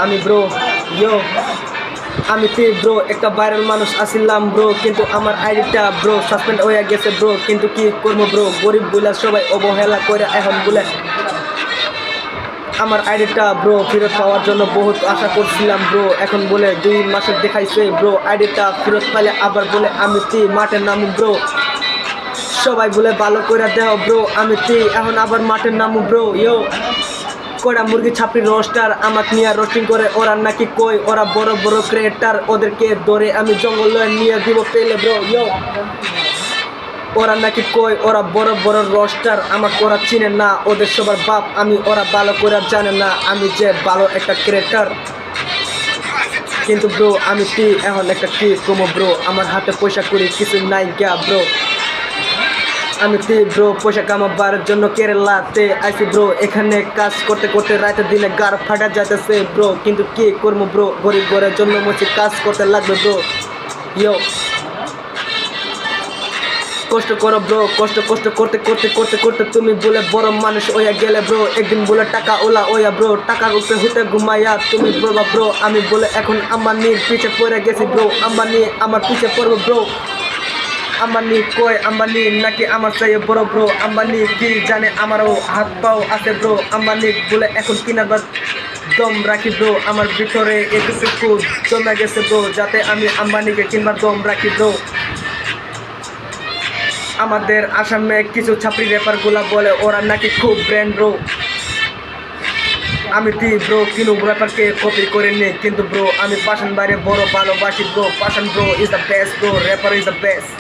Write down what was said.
আমি ব্রো ইয়ো আমি ব্রো একটা ভাইরাল মানুষ আসিলাম ব্রো, কিন্তু আমার আইডিটা ব্রো সাসপেন্ড হয়ে গেছে ব্রো। কিন্তু কি করবো ব্রো, গরিব বলে সবাই অবহেলা করে এখন বলে আমার আইডিটা ব্রো ফেরত পাওয়ার জন্য বহুত আশা করছিলাম ব্রো। এখন বলে 2 মাসের দেখাইছে ব্রো, আইডিটা ফেরত পাইলে আবার বলে আমি মাঠের নামু ব্রো। সবাই বলে ভালো করে দেও ব্রো, আমি এখন আবার মাঠের নামু ব্রো। ইয়ো কয়টা মুরগি ছাপড়ি রোস্টার আমাকে নিয়ে রোস্টিং করে, ওরা নাকি কই ওরা বড় বড় ক্রিয়েটার, ওদেরকে ধরে আমি জঙ্গলে নিয়ে দিব পেলে ব্রো। ইয়ো ওরা নাকি কই ওরা বড় বড় রোস্টার, আমাকে ওরা চিনে না, ওদের সবার বাপ আমি, ওরা ভালো করে জানে না আমি যে ভালো একটা ক্রিয়েটার। কিন্তু ব্রো আমি এখন একটা কি কমো ব্রো, আমার হাতে পয়সা করি কিছু নাই গা ব্রো। আমি ব্রো পয়সা কামাবার জন্য কেরালাতে আইসি ব্রো, এখানে কাজ করতে করতে রাতে দিনে গার ফাটা যাইতেছে ব্রো। কিন্তু কি করবো ব্রো, গরিব ঘরের জন্য মুছে কাজ করতে লাগবে ব্রো। ইয়ো কষ্ট করো ব্রো, কষ্ট করতে করতে করতে করতে তুমি বলে বড় মানুষ হইয়া গেলে ব্রো। একদিন বলে টাকা ওলা ওয়া ব্রো, টাকার উপরে হতে ঘুমাইয়া তুমি বলবা ব্রো। আমি বলে এখন আম্বানির পিছে পড়ে গেছি ব্রো, আম্বানি আমার পিছে পড়বো ব্রো। আম্বানি কয় আম্বানি নাকি আমার চাই বড় ব্রো, আম্বানি কি জানে আমারও হাত পাও আছে ব্রো। আম্বানি বলে এখন কিনাবার দম রাখি ব্রো, আমার ভিতরে এতটুকু জমে গেছে ব্রো, যাতে আমি আম্বানিকে কিনবার দম রাখি ব্রো। আমাদের আসামে কিছু ছাপড়ি র্যাপারগুলা বলে ওরা নাকি খুব ব্র্যান্ড ব্রো। আমি ব্রো কিনু র্যাপারকে কপি করে নিই, কিন্তু ব্রো আমি পাশান বাইরে বড় ভালোবাসি bro. Pashan bro is the best bro, rapper is the best.